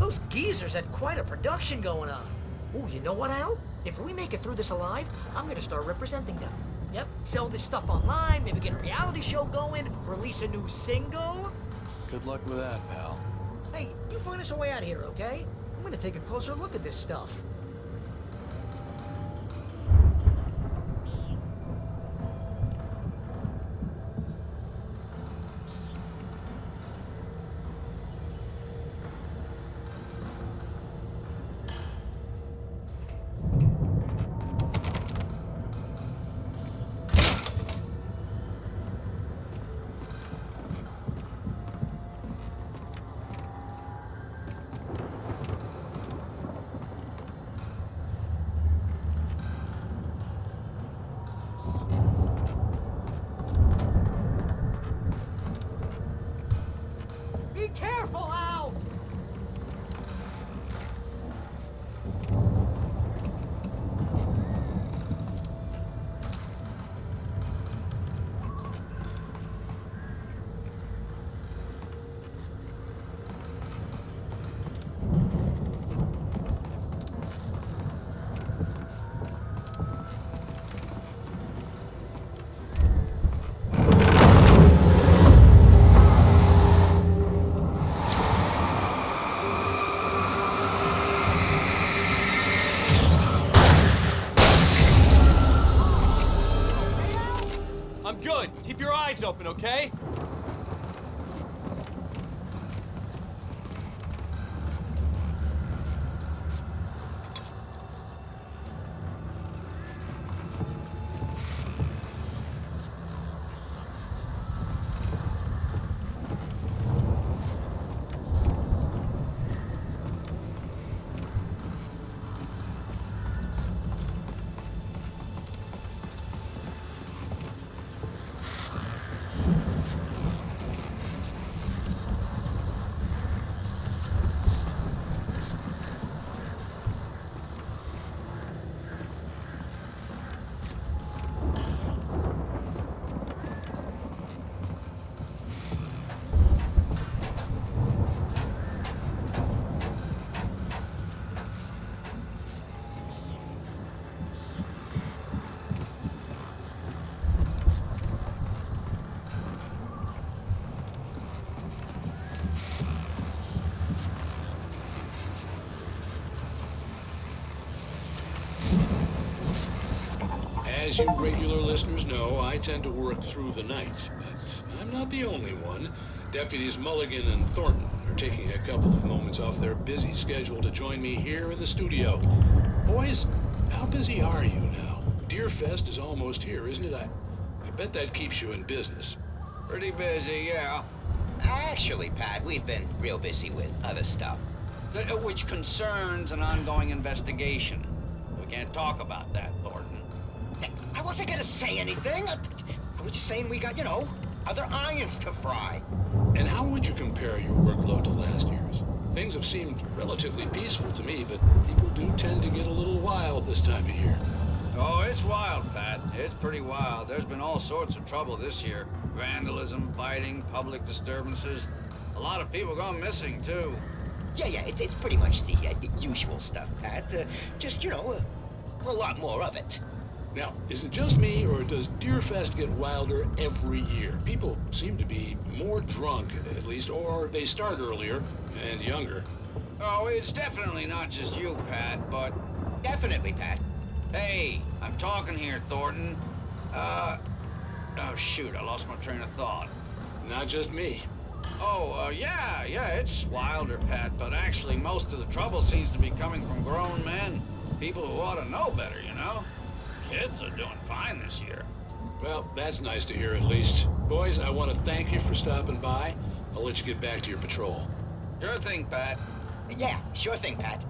Those geezers had quite a production going on. Ooh, you know what, Al? If we make it through this alive, I'm gonna start representing them. Yep, sell this stuff online, maybe get a reality show going, release a new single. Good luck with that, pal. Hey, you find us a way out of here, okay? I'm gonna take a closer look at this stuff. Be careful, Al! I'm good. Keep your eyes open, okay? As you regular listeners know, I tend to work through the night, but I'm not the only one. Deputies Mulligan and Thornton are taking a couple of moments off their busy schedule to join me here in the studio. Boys, how busy are you now? Deerfest is almost here, isn't it? I bet that keeps you in business. Pretty busy, yeah. Actually, Pat, we've been real busy with other stuff, which concerns an ongoing investigation. We can't talk about that, Thornton. I wasn't gonna say anything. I was just saying we got, you know, other irons to fry. And how would you compare your workload to last year's? Things have seemed relatively peaceful to me, but people do tend to get a little wild this time of year. Oh, it's wild, Pat. It's pretty wild. There's been all sorts of trouble this year. Vandalism, fighting, public disturbances. A lot of people gone missing, too. Yeah, it's pretty much the usual stuff, Pat. Just, you know, a lot more of it. Now, is it just me, or does Deerfest get wilder every year? People seem to be more drunk, at least, or they start earlier and younger. Oh, it's definitely not just you, Pat, but... Definitely, Pat. Hey, I'm talking here, Thornton. Oh, shoot, I lost my train of thought. Not just me. Oh, yeah, it's wilder, Pat, but actually most of the trouble seems to be coming from grown men. People who ought to know better, you know? Kids are doing fine this year. Well, that's nice to hear at least. Boys, I want to thank you for stopping by. I'll let you get back to your patrol. Sure thing, Pat. Yeah, sure thing, Pat.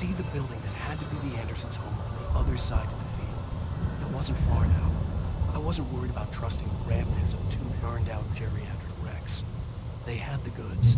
see the building that had to be the Andersons' home on the other side of the field. It wasn't far now. I wasn't worried about trusting the remnants of two burned-out geriatric wrecks. They had the goods.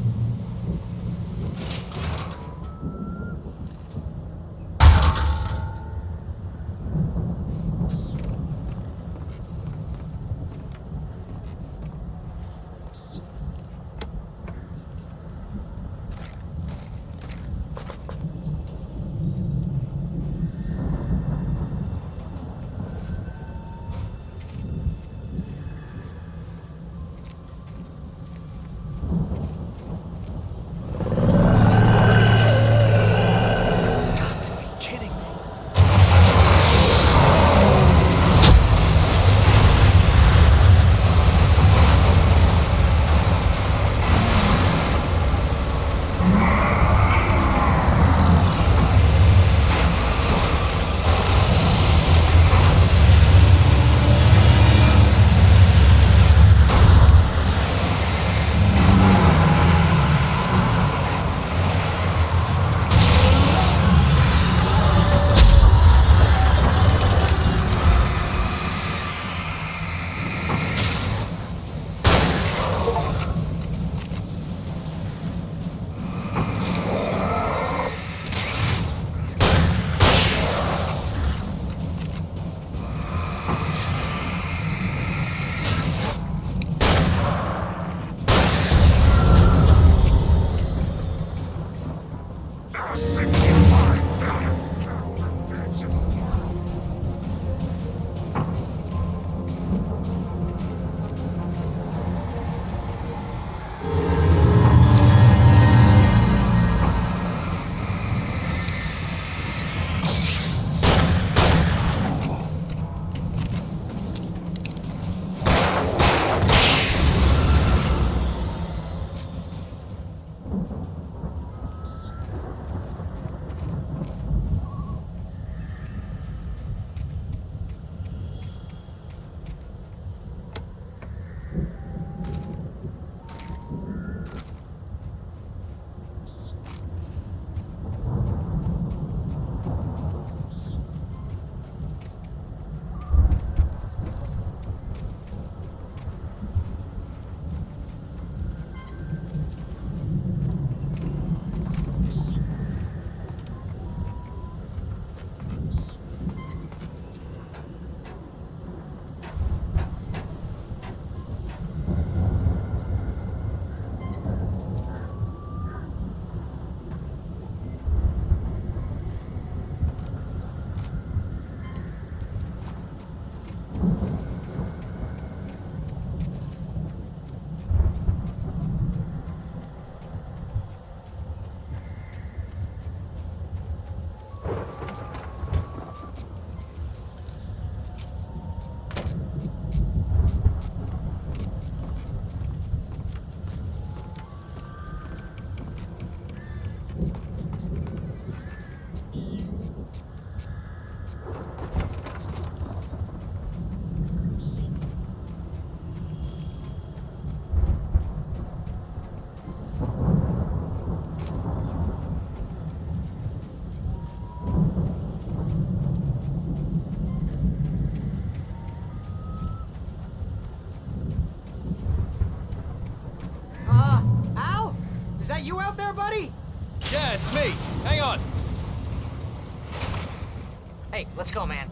You out there, buddy? Yeah, it's me. Hang on. Hey, let's go, man.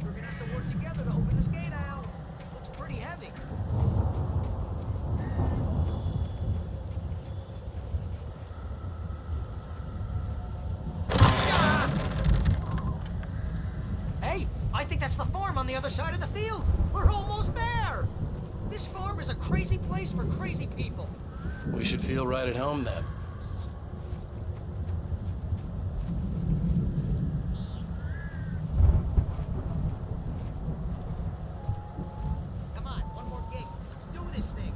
We're gonna have to work together to open this gate, Al. Looks pretty heavy. Hey, I think that's the farm on the other side of the field. We're almost there. This farm is a crazy place for crazy people. We should feel right at home then. Come on, one more gate. Let's do this thing.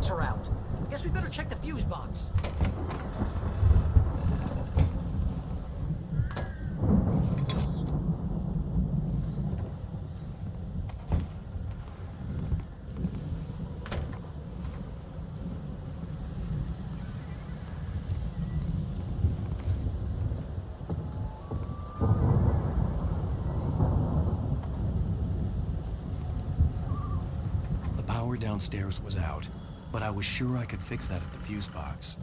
lights are out. Guess we better check the fuse box. Downstairs was out, but I was sure I could fix that at the fuse box.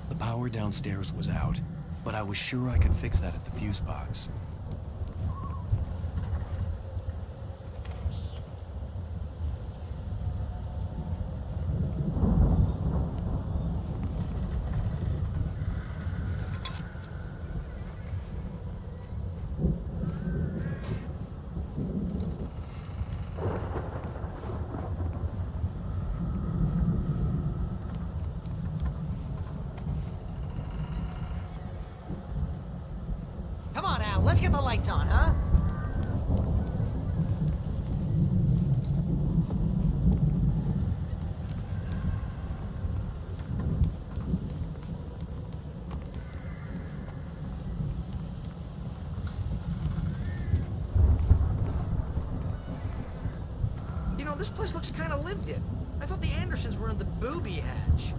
The power downstairs was out, but I was sure I could fix that at the fuse box. Come on, Al, let's get the lights on, huh? You know, this place looks kind of lived in. I thought the Andersons were in the booby hatch.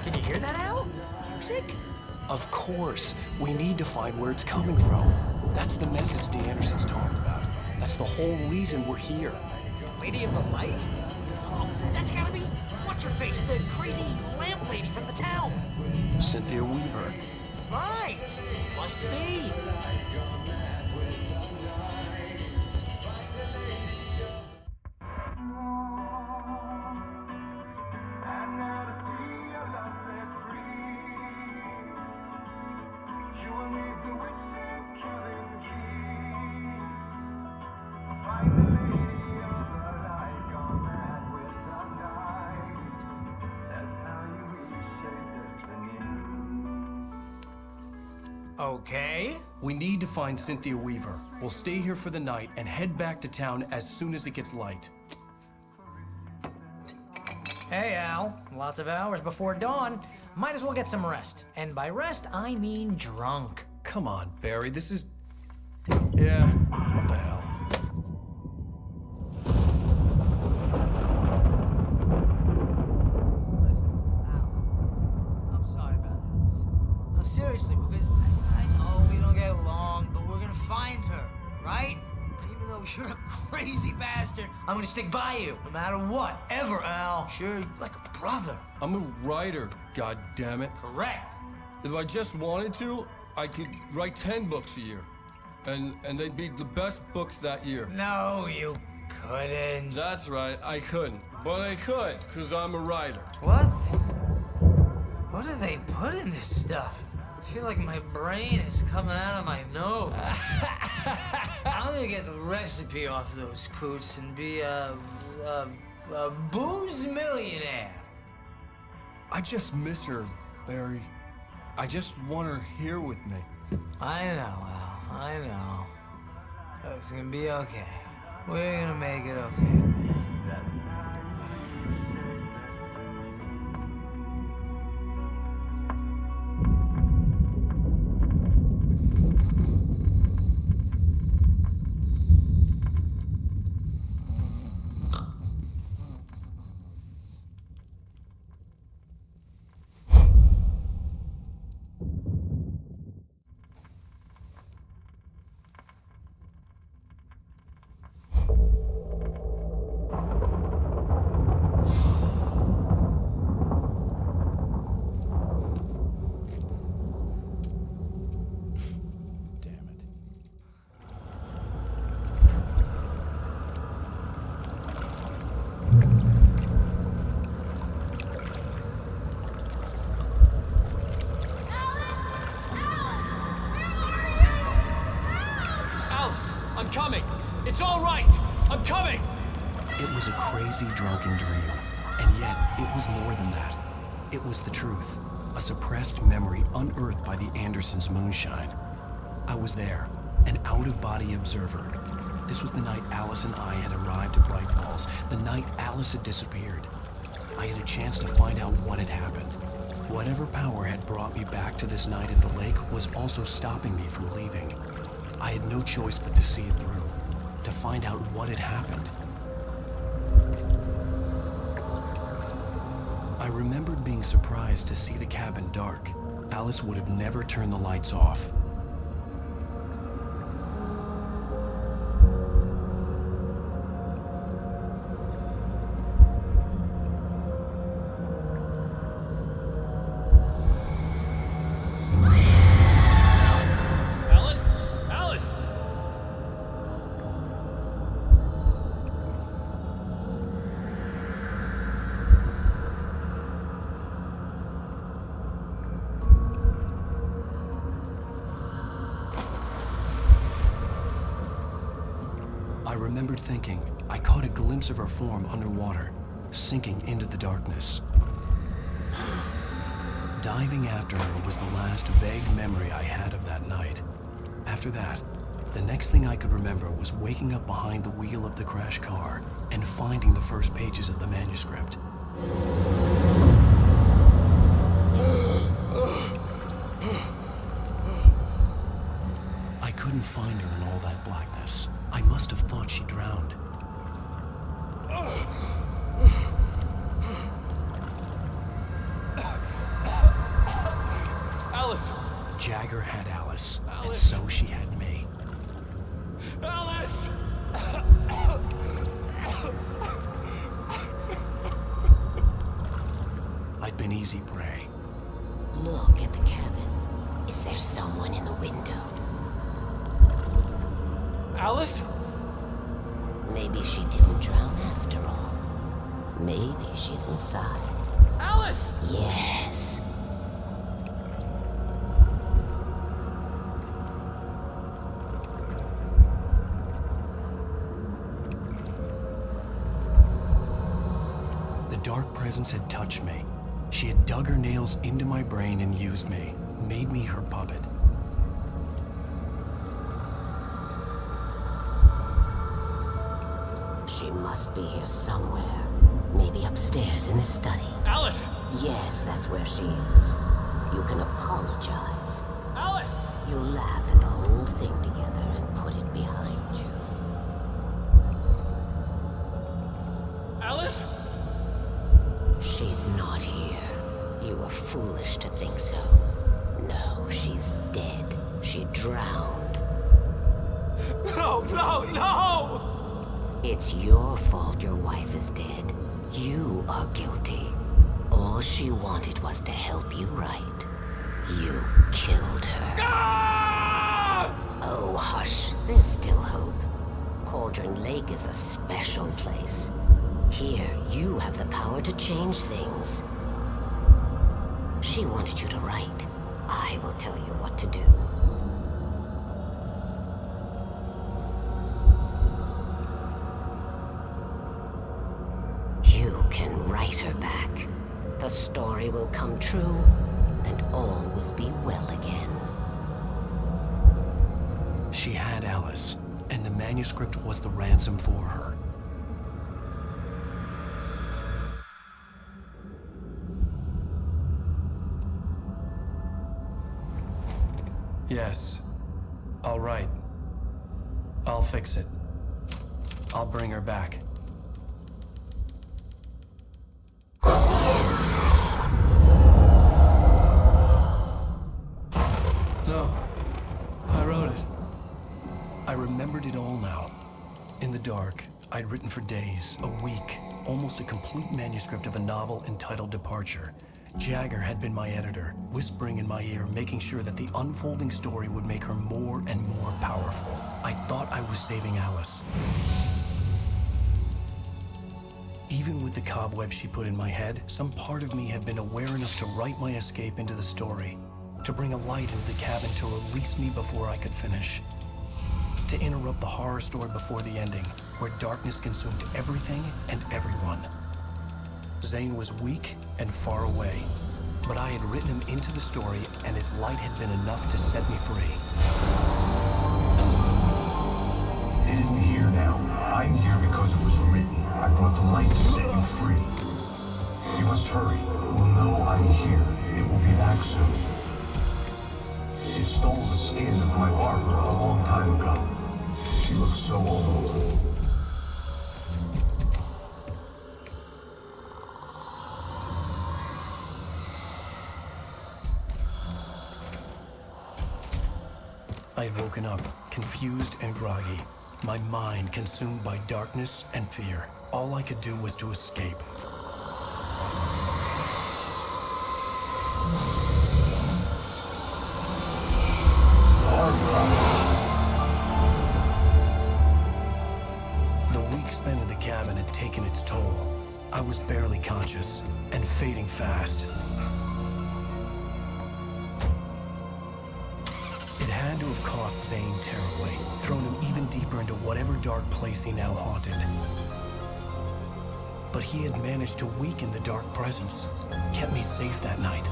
Can you hear that, Al? Music? Of course. We need to find where it's coming from. That's the message the Andersons talked about. That's the whole reason we're here. Lady of the Light? Oh, that's gotta be what's-her-face, the crazy lamp lady from the town. Cynthia Weaver. Right. Must be. Okay. We need to find Cynthia Weaver. We'll stay here for the night and head back to town as soon as it gets light. Hey, Al. Lots of hours before dawn. Might as well get some rest. And by rest, I mean drunk. Come on, Barry, this is... Yeah, what the hell? I'm sorry about this. No, seriously, because I know we don't get along, but we're gonna find her, right? And even though you're a crazy bastard, I'm gonna stick by you, no matter what, ever, Al. Sure, like a brother. I'm a writer, goddammit. Correct. If I just wanted to, I could write 10 books a year. And they'd be the best books that year. No, you couldn't. That's right, I couldn't. But I could, because I'm a writer. What? What do they put in this stuff? I feel like my brain is coming out of my nose. I'm gonna get the recipe off those coots and be a booze millionaire. I just miss her, Barry. I just want her here with me. I know, Al. I know. It's gonna be okay. We're gonna make it okay. I'm coming. It's all right. I'm coming. It was a crazy, drunken dream. And yet, it was more than that. It was the truth. A suppressed memory unearthed by the Andersons' moonshine. I was there, an out-of-body observer. This was the night Alice and I had arrived at Bright Falls, the night Alice had disappeared. I had a chance to find out what had happened. Whatever power had brought me back to this night at the lake was also stopping me from leaving. I had no choice but to see it through, to find out what had happened. I remembered being surprised to see the cabin dark. Alice would have never turned the lights off. Alice? Alice! I remembered thinking I caught a glimpse of her form underwater, sinking into the darkness. Diving after her was the last vague memory I had of that night. After that, the next thing I could remember was waking up behind the wheel of the crashed car and finding the first pages of the manuscript. I couldn't find her in all that blackness. I must have thought she drowned. Alice! Jagger had Alice, and Alice. so she had me. Alice! I'd been easy prey. Look at the cabin. Is there someone in the window? Alice? Maybe she didn't drown after all. Maybe she's inside. Alice! Yes. The dark presence had touched me. She had dug her nails into my brain and used me, made me her puppet. She must be here somewhere. Maybe upstairs in the study. Alice! Yes, that's where she is. You can apologize. Alice! You laugh at the whole thing together and put it behind you. Alice? She's not here. You were foolish to think so. No, she's dead. She drowned. No, no, no! It's your fault your wife is dead. You are guilty. All she wanted was to help you right. You killed her. Ah! Oh, hush. There's still hope. Cauldron Lake is a special place. Here, you have the power to change things. She wanted you to write. I will tell you what to do. You can write her back. The story will come true, and all will be well again. She had Alice, and the manuscript was the ransom for her. Yes. All right. I'll fix it. I'll bring her back. No. I wrote it. I remembered it all now. In the dark, I'd written for days, a week, almost a complete manuscript of a novel entitled Departure. Jagger had been my editor, whispering in my ear, making sure that the unfolding story would make her more and more powerful. I thought I was saving Alice. Even with the cobwebs she put in my head, some part of me had been aware enough to write my escape into the story, to bring a light into the cabin to release me before I could finish. to interrupt the horror story before the ending, where darkness consumed everything and everyone. Zane was weak and far away, but I had written him into the story, and his light had been enough to set me free. It isn't here now. I'm here because it was written. I brought the light to set you free. You must hurry. It will know I'm here. It will be back soon. It stole the skin of my barber a long time ago. She looks so old. I had woken up, confused and groggy, my mind consumed by darkness and fear. All I could do was to escape. The week spent in the cabin had taken its toll. I was barely conscious, and fading fast. It had to have cost Zane terribly, thrown him even deeper into whatever dark place he now haunted. But he had managed to weaken the dark presence, kept me safe that night.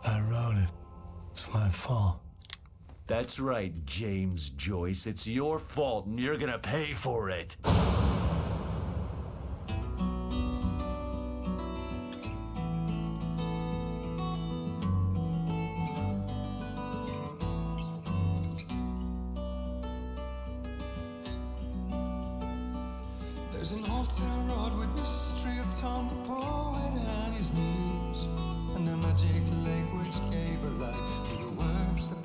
I wrote it. It's my fault. That's right, James Joyce. It's your fault, and you're gonna pay for it. There's an old town road with mystery of Tom the poet and his muse, and a magic lake which gave a light to the words that